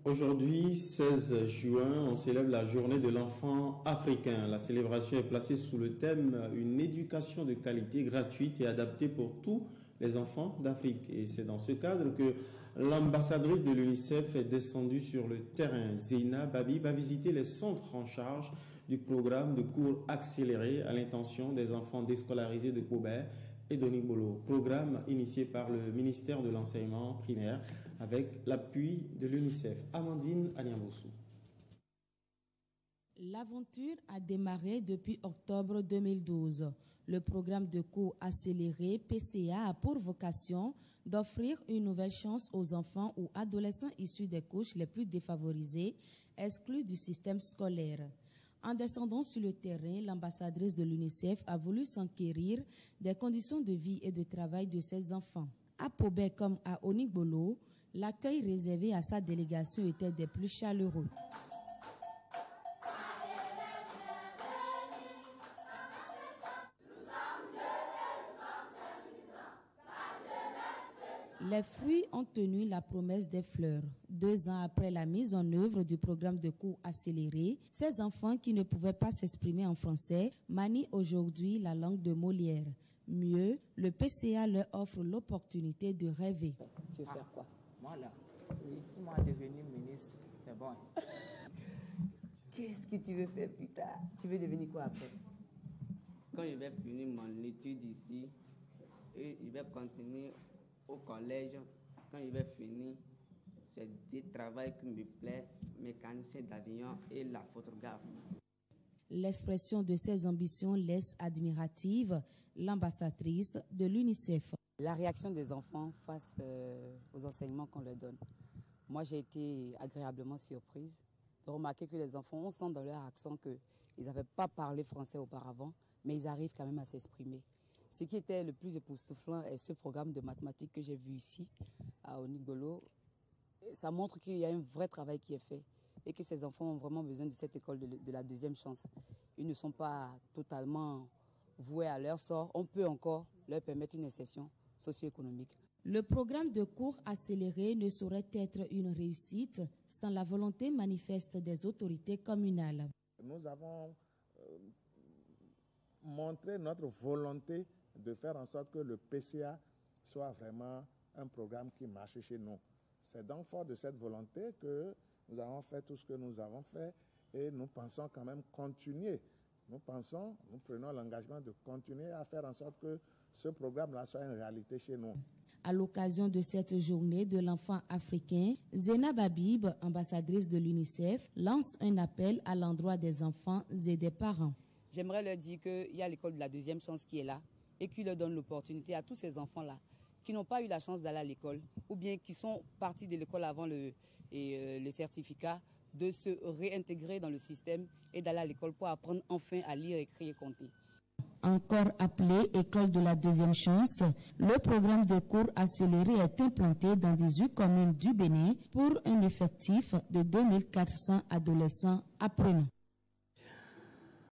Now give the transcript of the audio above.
Aujourd'hui, 16 juin, on célèbre la journée de l'enfant africain. La célébration est placée sous le thème « Une éducation de qualité gratuite et adaptée pour tous les enfants d'Afrique ». Et c'est dans ce cadre que l'ambassadrice de l'UNICEF est descendue sur le terrain. Zena Babib a visité les centres en charge du programme de cours accélérés à l'intention des enfants déscolarisés de Kobe et d'Onigbolo, programme initié par le ministère de l'enseignement primaire avec l'appui de l'UNICEF. Amandine Aliambossou. L'aventure a démarré depuis octobre 2012. Le programme de cours accéléré PCA a pour vocation d'offrir une nouvelle chance aux enfants ou adolescents issus des couches les plus défavorisées, exclus du système scolaire. En descendant sur le terrain, l'ambassadrice de l'UNICEF a voulu s'enquérir des conditions de vie et de travail de ses enfants. À Pobé comme à Onigbolo, l'accueil réservé à sa délégation était des plus chaleureux. Les fruits ont tenu la promesse des fleurs. 2 ans après la mise en œuvre du programme de cours accéléré, ces enfants qui ne pouvaient pas s'exprimer en français manient aujourd'hui la langue de Molière. Mieux, le PCA leur offre l'opportunité de rêver. Tu veux faire quoi? Moi là, oui, si moi devenir ministre, c'est bon. Qu'est-ce que tu veux faire plus tard? Tu veux devenir quoi après? Quand je vais finir mon étude ici, et je vais continuer au collège, quand je vais finir, c'est des travail qui me plaît, mécanicien d'avion et la photographe. L'expression de ses ambitions laisse admirative l'ambassadrice de l'UNICEF. La réaction des enfants face aux enseignements qu'on leur donne. Moi, j'ai été agréablement surprise de remarquer que les enfants, on sent dans leur accent qu'ils n'avaient pas parlé français auparavant, mais ils arrivent quand même à s'exprimer. Ce qui était le plus époustouflant est ce programme de mathématiques que j'ai vu ici, à Onigbolo. Ça montre qu'il y a un vrai travail qui est fait et que ces enfants ont vraiment besoin de cette école de la deuxième chance. Ils ne sont pas totalement voués à leur sort. On peut encore leur permettre une insertion socio-économique. Le programme de cours accéléré ne saurait être une réussite sans la volonté manifeste des autorités communales. Nous avons montré notre volonté de faire en sorte que le PCA soit vraiment un programme qui marche chez nous. C'est donc fort de cette volonté que nous avons fait tout ce que nous avons fait et nous pensons quand même continuer. Nous prenons l'engagement de continuer à faire en sorte que ce programme-là soit une réalité chez nous. À l'occasion de cette journée de l'enfant africain, Zena Babib, ambassadrice de l'UNICEF, lance un appel à l'endroit des enfants et des parents. J'aimerais leur dire qu'il y a l'école de la deuxième chance qui est là et qui leur donne l'opportunité à tous ces enfants-là qui n'ont pas eu la chance d'aller à l'école ou bien qui sont partis de l'école avant le certificat de se réintégrer dans le système et d'aller à l'école pour apprendre enfin à lire, écrire et compter. Encore appelé École de la deuxième chance, le programme de cours accéléré est implanté dans 18 communes du Bénin pour un effectif de 2400 adolescents apprenants.